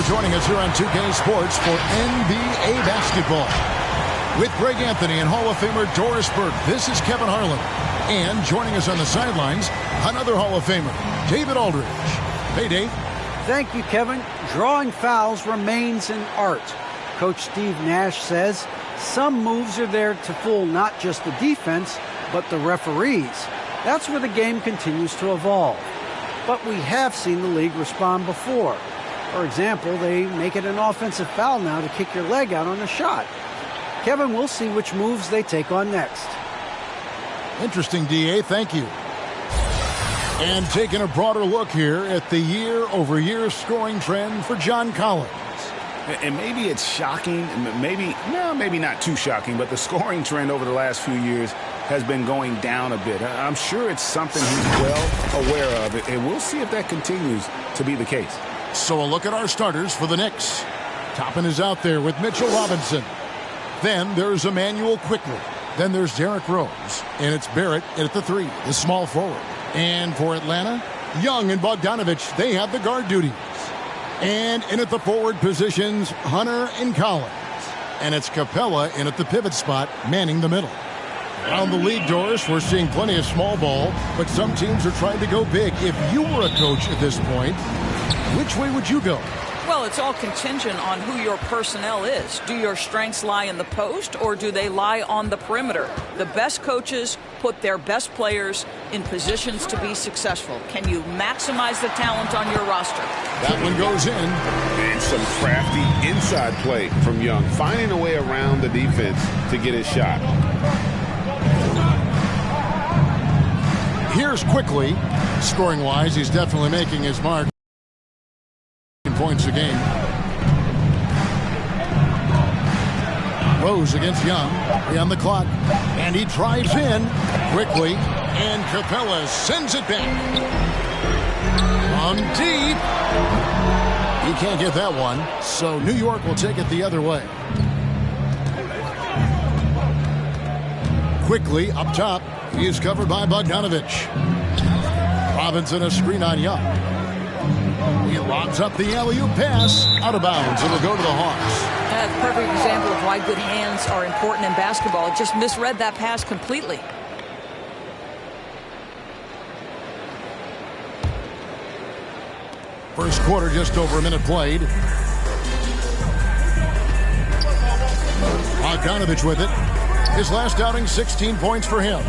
for joining us here on 2K Sports for NBA basketball. With Greg Anthony and Hall of Famer Doris Burke, this is Kevin Harlan. And joining us on the sidelines, another Hall of Famer, David Aldridge. Hey, Dave. Thank you, Kevin. Drawing fouls remains an art. Coach Steve Nash says some moves are there to fool not just the defense, but the referees. That's where the game continues to evolve. But we have seen the league respond before. For example, they make it an offensive foul now to kick your leg out on a shot. Kevin, we'll see which moves they take on next. Interesting, DA. Thank you. And taking a broader look here at the year-over-year scoring trend for John Collins. And maybe it's shocking, maybe not too shocking, but the scoring trend over the last few years has been going down a bit. I'm sure it's something he's well aware of, and we'll see if that continues to be the case. So a look at our starters for the Knicks. Toppin is out there with Mitchell Robinson. Then there's Emmanuel Quickly. Then there's Derrick Rose. And it's Barrett at the 3, the small forward. And for Atlanta, Young and Bogdanovich, they have the guard duties. And in at the forward positions, Hunter and Collins. And it's Capella in at the pivot spot, manning the middle. Around the league, Doris, we're seeing plenty of small ball, but some teams are trying to go big. If you were a coach at this point, which way would you go? Well, it's all contingent on who your personnel is. Do your strengths lie in the post, or do they lie on the perimeter? The best coaches put their best players in positions to be successful. Can you maximize the talent on your roster? That one goes in. And some crafty inside play from Young, finding a way around the defense to get his shot. Here's Quickly. Scoring-wise, he's definitely making his mark. Points a game. Rose against Young. On the clock. And he drives in quickly. And Capella sends it back. From deep. He can't get that one. So New York will take it the other way. Quickly up top. He is covered by Bogdanovich. Robinson a screen on Young. He lobs up the alley-oop pass. Out of bounds. It'll go to the Hawks. That's a perfect example of why good hands are important in basketball. It just misread that pass completely. First quarter, just over a minute played. Bogdanovich with it. His last outing, 16 points for him.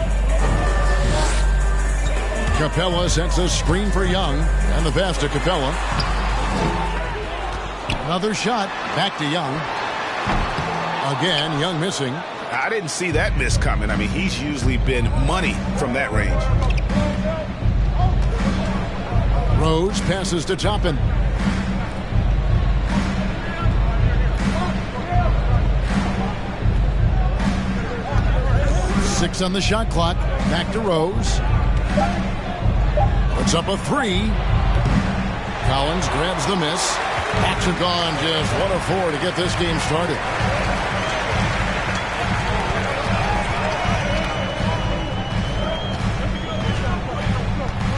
Capella sets a screen for Young. And the pass to Capella. Another shot. Back to Young. Again, Young missing. I didn't see that miss coming. I mean, he's usually been money from that range. Rose passes to Toppin. Six on the shot clock. Back to Rose. Puts up a 3. Collins grabs the miss. Hawks have gone just 1 of 4 to get this game started.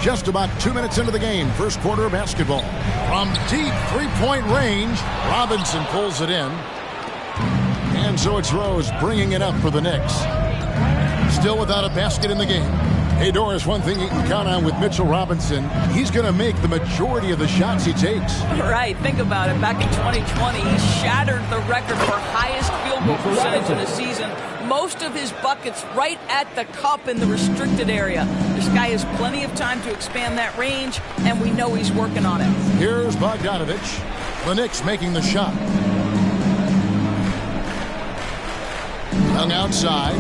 Just about 2 minutes into the game. First quarter of basketball. From deep three-point range, Robinson pulls it in. And so it's Rose bringing it up for the Knicks. Still without a basket in the game. Hey, Doris, one thing you can count on with Mitchell Robinson, he's going to make the majority of the shots he takes. Right. Think about it. Back in 2020, he shattered the record for highest field goal percentage in a season. Most of his buckets right at the cup in the restricted area. This guy has plenty of time to expand that range, and we know he's working on it. Here's Bogdanovich. The Knicks making the shot. Young outside.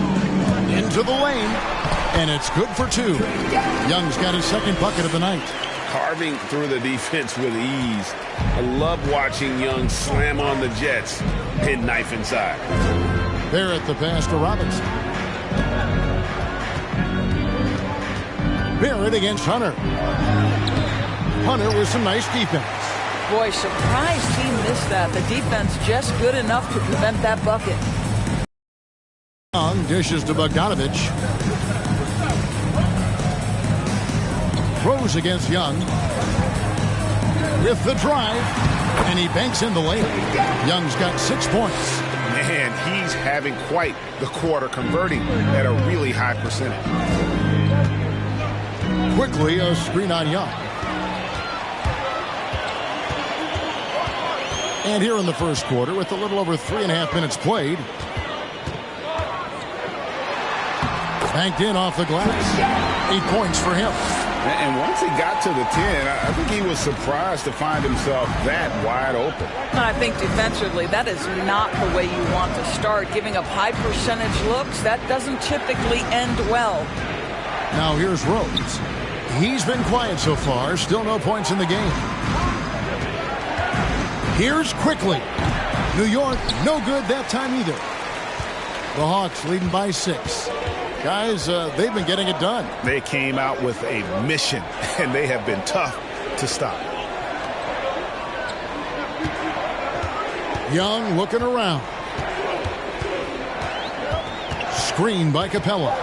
Into the lane. And it's good for 2. Young's got his second bucket of the night. Carving through the defense with ease. I love watching Young slam on the Jets. Pin knife inside. Barrett the pass to Robinson. Barrett against Hunter. Hunter with some nice defense. Boy, surprised he missed that. The defense just good enough to prevent that bucket. Young dishes to Bogdanovich. Rose against Young. with the drive, and he banks in the lane. Young's got 6 points. Man, he's having quite the quarter, converting at a really high percentage. Quickly, a screen on Young. And here in the first quarter, with a little over 3.5 minutes played. Banked in off the glass. 8 points for him. And once he got to the 10, I think he was surprised to find himself that wide open. I think defensively, that is not the way you want to start. Giving up high percentage looks, that doesn't typically end well. Now here's Rhodes. He's been quiet so far. Still no points in the game. Here's Quickly. New York, no good that time either. The Hawks leading by 6. Guys, they've been getting it done. They came out with a mission, and they have been tough to stop. Young looking around. Screen by Capella.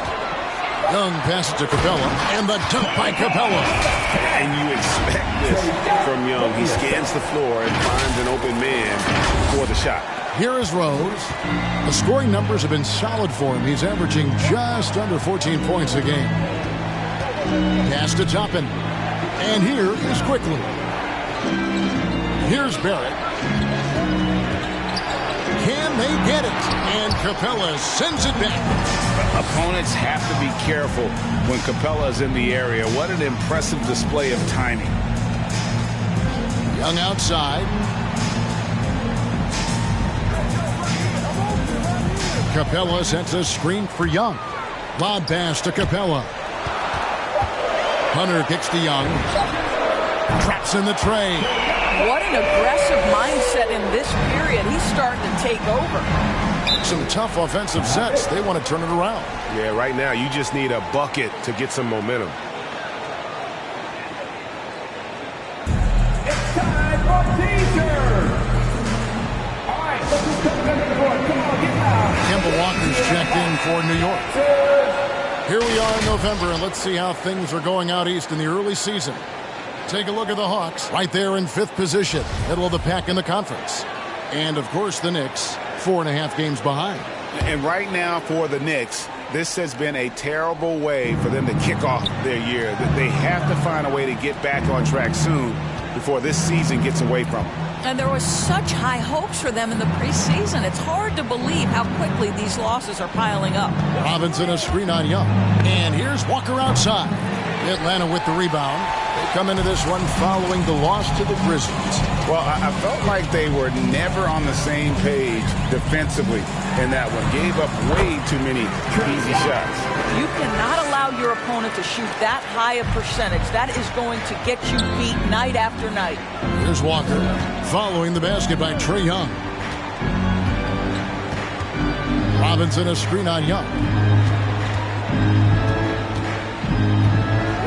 Young passes to Capella, and the dunk by Capella. And you expect this from Young. He scans the floor and finds an open man for the shot. Here is Rose. The scoring numbers have been solid for him. He's averaging just under 14 points a game. Pass to Toppin. And here is Quickly. Here's Barrett. Can they get it? And Capella sends it back. Opponents have to be careful when Capella is in the area. What an impressive display of timing. Young outside. Capella sets a screen for Young. Lob pass to Capella. Hunter kicks to Young. Traps in the tray. What an aggressive mindset in this period. He's starting to take over. Some tough offensive sets. They want to turn it around. Yeah, right now you just need a bucket to get some momentum. It's time for teaser. All right, let's come to the board. Come on, get out. Kemba Walker's checked in for New York. Here we are in November, and let's see how things are going out east in the early season. Take a look at the Hawks right there in 5th position, middle of the pack in the conference. And, of course, the Knicks, 4.5 games behind. And right now for the Knicks, this has been a terrible way for them to kick off their year. They have to find a way to get back on track soon before this season gets away from them. And there was such high hopes for them in the preseason. It's hard to believe how quickly these losses are piling up. Robinson a screen on Young. And here's Walker outside. Atlanta with the rebound. They come into this one following the loss to the Grizzlies. Well, I felt like they were never on the same page defensively in that one. Gave up way too many easy shots. You cannot allow your opponent to shoot that high a percentage. That is going to get you beat night after night. Here's Walker following the basket by Trae Young. Robinson a screen on Young.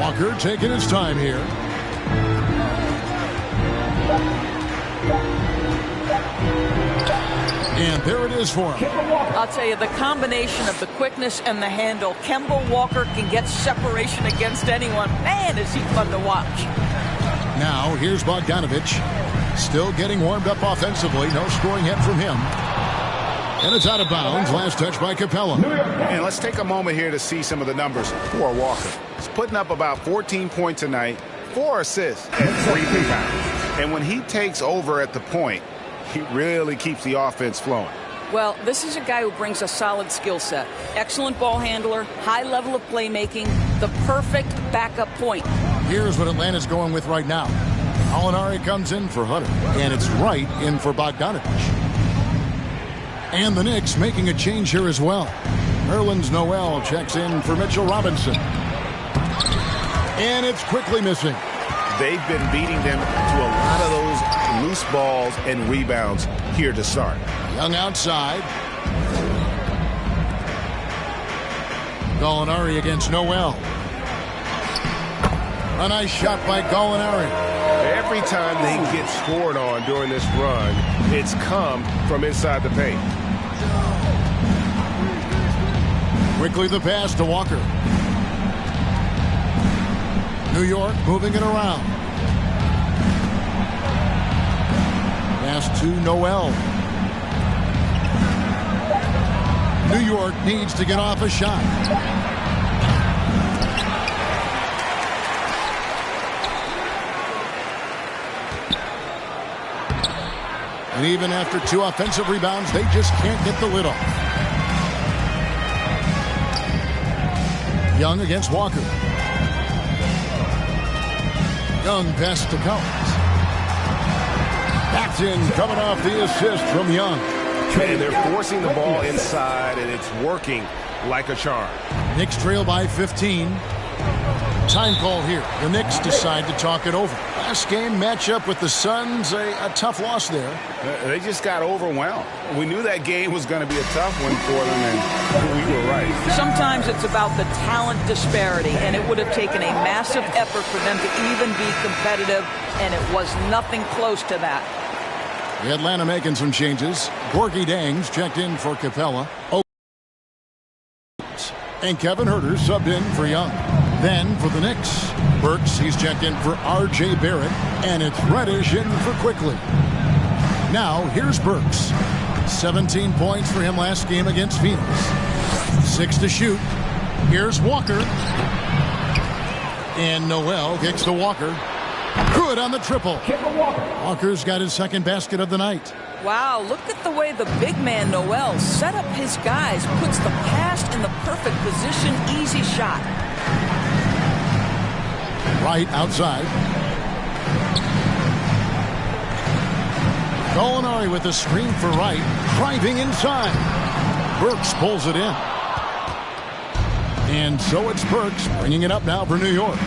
Walker taking his time here. And there it is for him. I'll tell you, the combination of the quickness and the handle, Kemba Walker can get separation against anyone. Man, is he fun to watch. Now, here's Bogdanovich. Still getting warmed up offensively. No scoring yet from him. And it's out of bounds. Last touch by Capella. And let's take a moment here to see some of the numbers for Walker. He's putting up about 14 points a night, 4 assists, and 3 rebounds. And when he takes over at the point, he really keeps the offense flowing. Well, this is a guy who brings a solid skill set. Excellent ball handler, high level of playmaking, the perfect backup point. Here's what Atlanta's going with right now. Gallinari comes in for Hunter, and it's Wright in for Bogdanovich. And the Knicks making a change here as well. Nerlens Noel checks in for Mitchell Robinson. And it's quickly missing. They've been beating them to a lot of those loose balls and rebounds here to start. Young outside. Gallinari against Noel. A nice shot by Gallinari. Every time they get scored on during this run, it's come from inside the paint. Quickly the pass to Walker. New York moving it around. Pass to Noel. New York needs to get off a shot. And even after 2 offensive rebounds, they just can't get the lid off. Young against Walker. Young pass to Collins. That's in, coming off the assist from Young. And they're forcing the ball inside, and it's working like a charm. Knicks trail by 15. Time call here. The Knicks decide to talk it over. Last game matchup with the Suns, a tough loss there. They just got overwhelmed. We knew that game was going to be a tough one for them, and we were right. Sometimes it's about the talent disparity, and it would have taken a massive effort for them to even be competitive, and it was nothing close to that. Atlanta making some changes. Gorgie Dangs checked in for Capella. And Kevin Huerter subbed in for Young. Then for the Knicks, Burks, he's checked in for R.J. Barrett, and it's Reddish in for Quickly. Now, here's Burks. 17 points for him last game against Phoenix. 6 to shoot. Here's Walker. And Noel kicks to Walker. Good on the triple. Walker's got his second basket of the night. Wow, look at the way the big man Noel set up his guys, puts the pass in the perfect position, easy shot. Right outside. Gallinari with a screen for Wright, driving inside. Burks pulls it in. And so it's Burks bringing it up now for New York.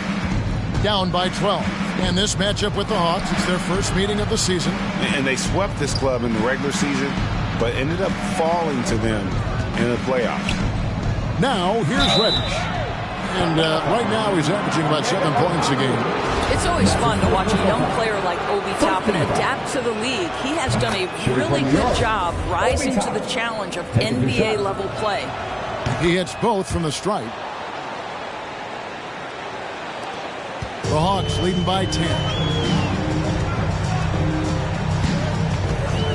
Down by 12. And this matchup with the Hawks, it's their first meeting of the season. And they swept this club in the regular season, but ended up falling to them in the playoffs. Now, here's Reddish. And right now, he's averaging about 7 points a game. It's always fun to watch a young player like Obi Toppin adapt to the league. He has done a really good job rising to the challenge of NBA-level play. He hits both from the stripe. The Hawks leading by 10.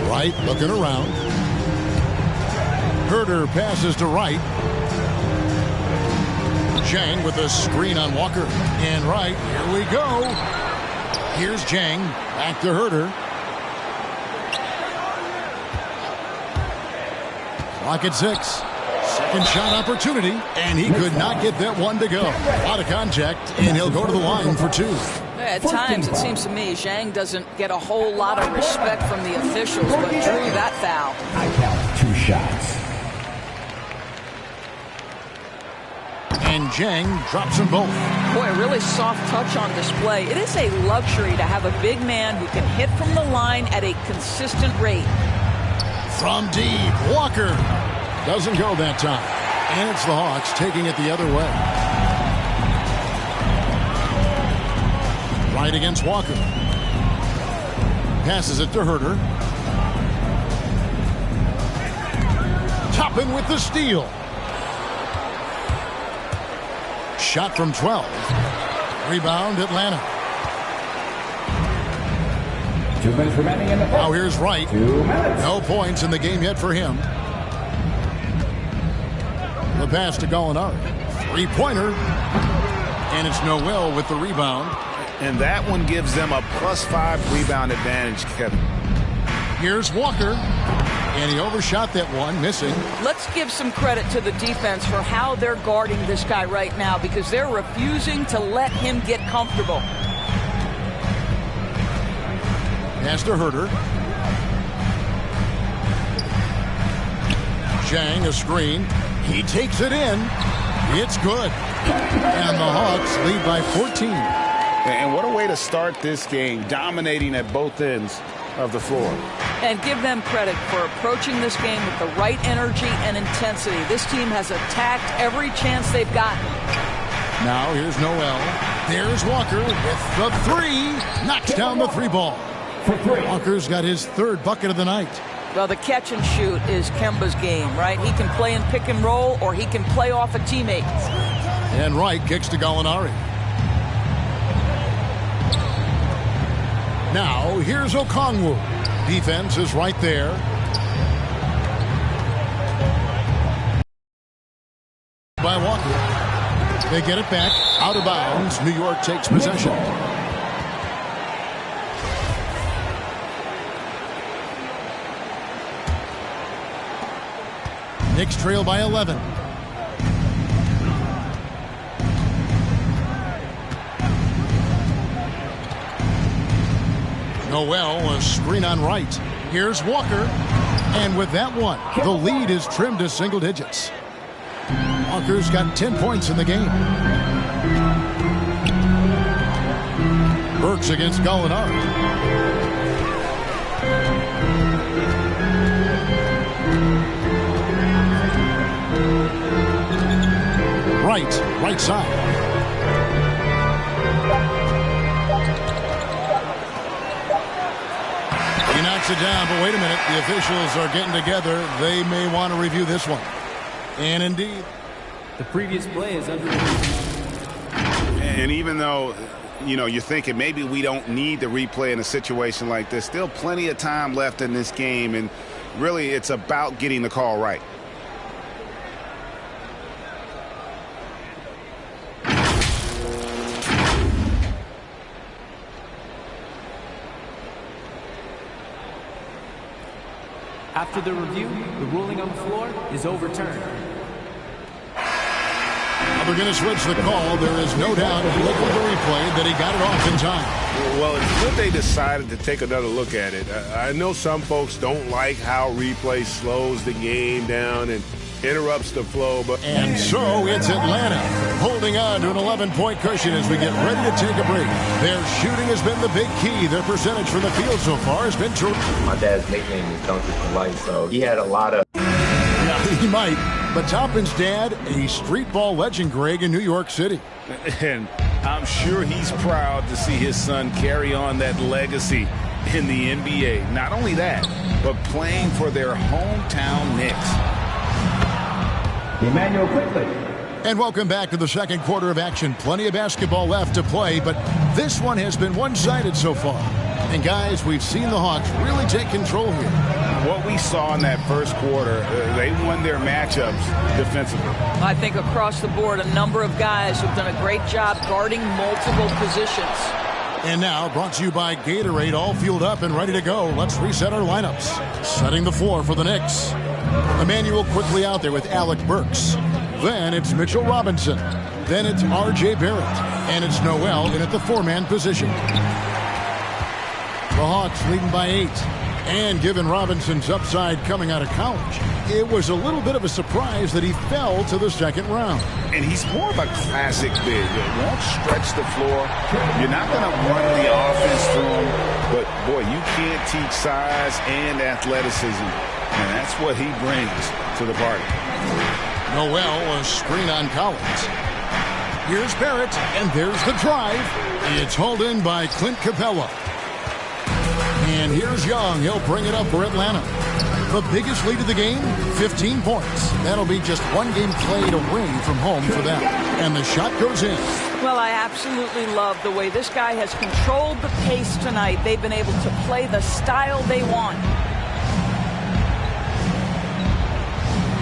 Wright looking around. Huerter passes to Wright. Jang with a screen on Walker. And Wright, here we go. Here's Jang. Back to Huerter. Clock at 6. Second shot opportunity, and he could not get that one to go. A lot of contact, and he'll go to the line for 2. At times, it seems to me, Zhang doesn't get a whole lot of respect from the officials, but drew that foul. I count 2 shots. And Zhang drops them both. Boy, a really soft touch on display. It is a luxury to have a big man who can hit from the line at a consistent rate. From deep, Walker. Doesn't go that time. And it's the Hawks taking it the other way. Right against Walker. Passes it to Huerter. Toppin with the steal. Shot from 12. Rebound, Atlanta. 2 minutes remaining in the Now here's Wright. 2 minutes. No points in the game yet for him. The pass to Gallinari. 3-pointer. And it's Noel with the rebound. And that one gives them a +5 rebound advantage, Kevin. Here's Walker. And he overshot that one, missing. Let's give some credit to the defense for how they're guarding this guy right now, because they're refusing to let him get comfortable. Pass to Huerter. Zhang, a screen. He takes it in. It's good. And the Hawks lead by 14. And what a way to start this game, dominating at both ends of the floor. And give them credit for approaching this game with the right energy and intensity. This team has attacked every chance they've gotten. Now here's Noel. There's Walker with the 3. Knocks down the 3 ball. For 3. Walker's got his 3rd bucket of the night. Well, the catch and shoot is Kemba's game, right? He can play in pick and roll, or he can play off a teammate. And Wright kicks to Gallinari. Now, here's Okongwu. Defense is right there. By Walker. They get it back. Out of bounds. New York takes possession. Knicks trail by 11. Noel, a screen on right. Here's Walker. And with that one, the lead is trimmed to single digits. Walker's got 10 points in the game. Burks against Gallinari. Right side. He knocks it down, but wait a minute. The officials are getting together. They may want to review this one. And indeed, the previous play is under. And even though, you're thinking maybe we don't need the replay in a situation like this, still plenty of time left in this game, and really it's about getting the call right. After the review, the ruling on the floor is overturned. They're going to switch the call. There is no doubt, look at the replay, that he got it off in time. Well, it's good they decided to take another look at it. I know some folks don't like how replay slows the game down and interrupts the flow. And so it's Atlanta holding on to an 11-point cushion as we get ready to take a break. Their shooting has been the big key. Their percentage from the field so far has been true. My dad's nickname is Dunker for Life, so he had a lot of... Yeah, he might. But Toppin's dad, a street ball legend, Greg, in New York City. And I'm sure he's proud to see his son carry on that legacy in the NBA. Not only that, but playing for their hometown Knicks. Emmanuel quickly. And welcome back to the second quarter of action. Plenty of basketball left to play, but this one has been one-sided so far. And guys, we've seen the Hawks really take control here. What we saw in that first quarter, they won their matchups defensively. I think across the board, a number of guys have done a great job guarding multiple positions. And now, brought to you by Gatorade, all fueled up and ready to go. Let's reset our lineups. Setting the floor for the Knicks. Emmanuel quickly out there with Alec Burks. Then it's Mitchell Robinson. Then it's R.J. Barrett. And it's Noel in at the four-man position. The Hawks leading by 8. And given Robinson's upside coming out of college, it was a little bit of a surprise that he fell to the second round. And he's more of a classic big. It won't stretch the floor. You're not going to run the offense through him. But, boy, you can't teach size and athleticism. And that's what he brings to the party. Noel, a screen on Collins. Here's Barrett, and there's the drive. It's hauled in by Clint Capella. And here's Young. He'll bring it up for Atlanta. The biggest lead of the game, 15 points. That'll be just one game played away from home for them. And the shot goes in. Well, I absolutely love the way this guy has controlled the pace tonight. They've been able to play the style they want.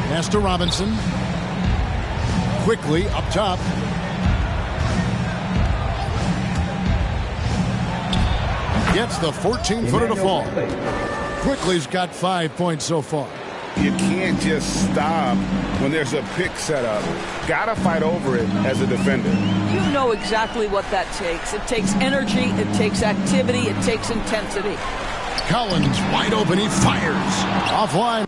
Pass to Robinson. Quickly up top. Gets the 14-footer to fall. Quickly's got 5 points so far. You can't just stop when there's a pick set up. Gotta fight over it as a defender. You know exactly what that takes. It takes energy, it takes activity, it takes intensity. Collins wide open, he fires. Offline.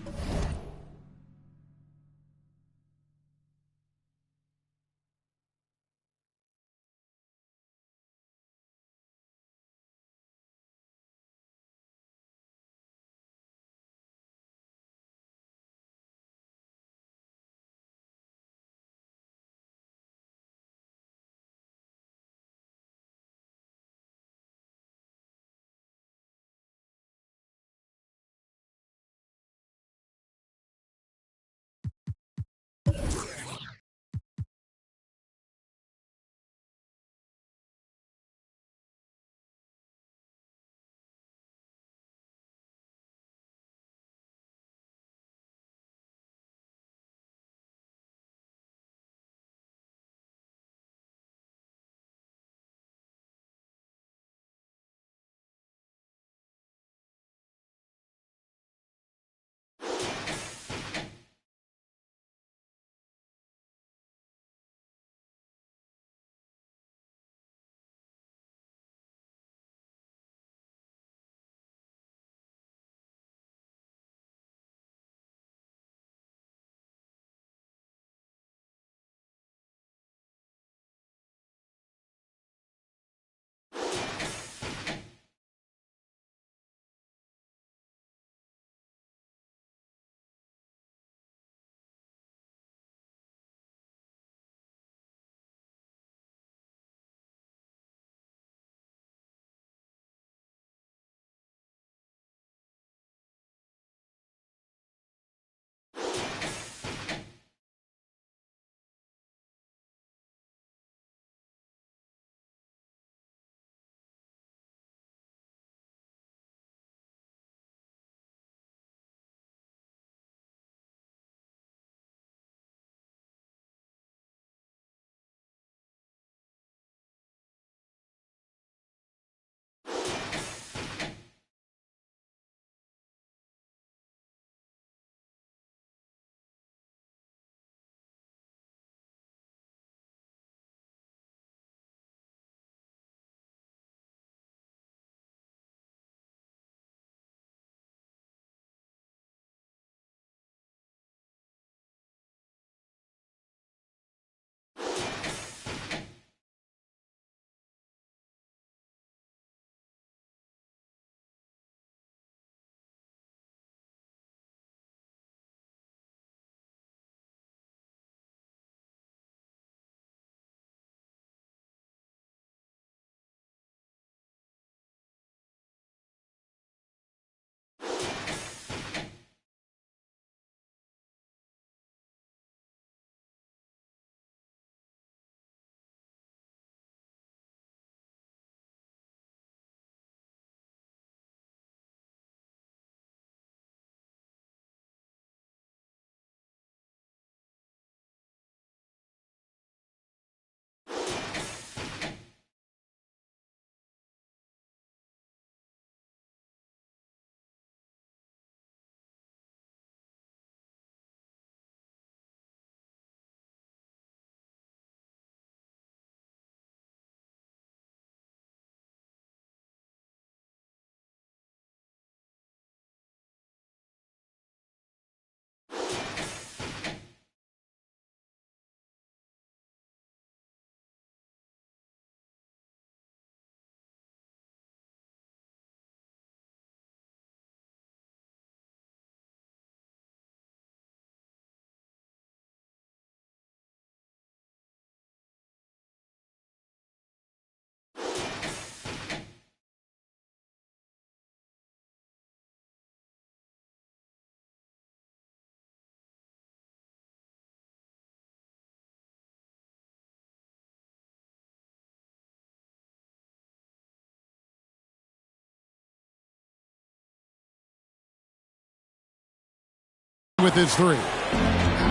with his three.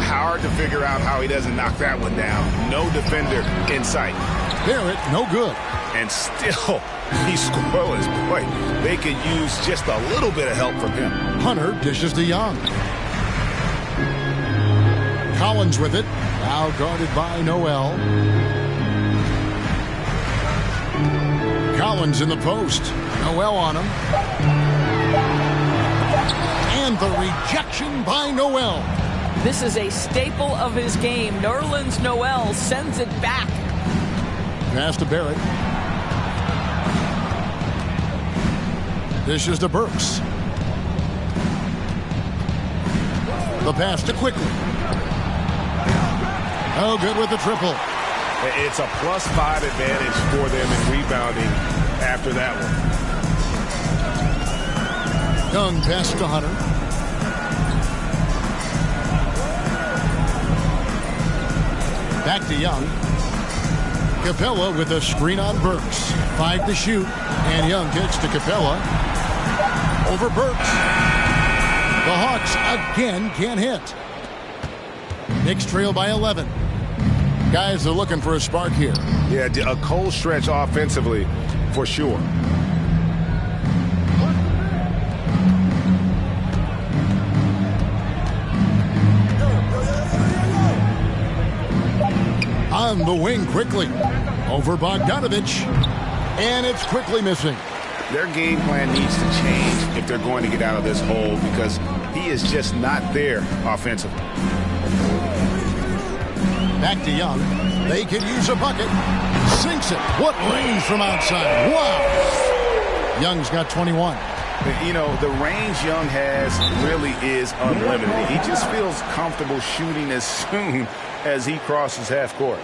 Hard to figure out how he doesn't knock that one down. No defender in sight. Barrett, no good. And still, he's scoreless. Boy, they could use just a little bit of help from him. Hunter dishes to Young. Collins with it. Now guarded by Noel. Collins in the post. Noel on him. And the rejection by Noel. This is a staple of his game. Nerlens Noel sends it back. Pass to Barrett. Dishes to Burks. The pass to Quickly. Oh, good with the triple. It's a +5 advantage for them in rebounding after that one. Young pass to Hunter. Back to Young. Capella with a screen on Burks. 5 to shoot. And Young kicks to Capella. Over Burks. The Hawks again can't hit. Knicks trail by 11. Guys are looking for a spark here. Yeah, a cold stretch offensively for sure. On the wing quickly. Over Bogdanovich. And it's Quickly missing. Their game plan needs to change if they're going to get out of this hole because he is just not there offensively. Back to Young. They could use a bucket. Sinks it. What range from outside. Wow. Young's got 21. You know, the range Young has really is unlimited. He just feels comfortable shooting as soon as he crosses half court.